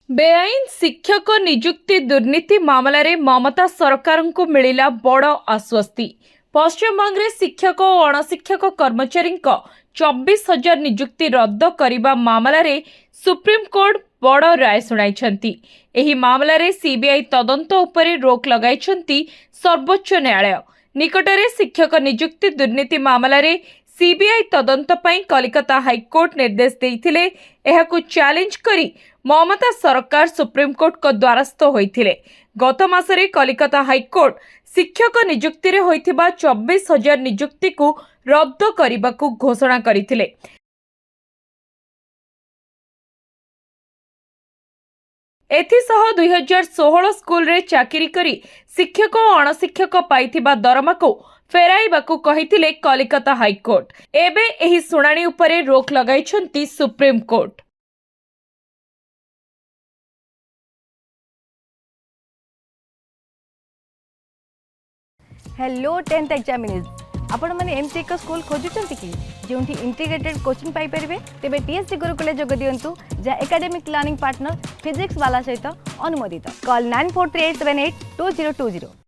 बेआईन शिक्षक नियुक्ति दुर्नीति मामला रे ममता सरकार को मिलिला बड़ आश्वस्ति। पश्चिमबंग रे शिक्षक और अणशिक्षक कर्मचारी 24,000 नियुक्ति रद्द करने मामला रे सुप्रीम कोर्ट बड़ राय सुनाई। एही मामला रे सीबीआई तदंत उपरे रोक लगाई सर्वोच्च न्यायालय। निकटरे शिक्षक नियुक्ति दुर्नीति मामला रे सीबीआई तदंत पई कलिकता हाईकोर्ट निर्देश देइथिले। एहाकु चैलेंज करी ममता सरकार सुप्रीम कोर्ट को द्वारस्थ होइथिले। गत मासरे कलिकता हाईकोर्ट शिक्षक नियुक्ति रे होइथिबा 24,000 नियुक्ति को रद्द करिबाकु घोषणा करिथिले। एथिसह 2016 स्कूल रे चाकरी करी शिक्षक और अणशिक्षक पाइथिबा दरमा को फेराइबाकु कहिथिले कलिकता हाईकोर्ट। एबे एही सुनानी उपरे रोक लगाइछंती supreme court. Hello 10th examinees आपण माने एमसी एक स्कूल खोजुचंती कि जोंठी इंटीग्रेटेड कोचिंग पाई परिबे तेबे टीएसटी गुरुकुले जोग दियंतु जा एकेडमिक लर्निंग पार्टनर फिजिक्स वाला सहित अनुमोदित। कॉल 9438782020।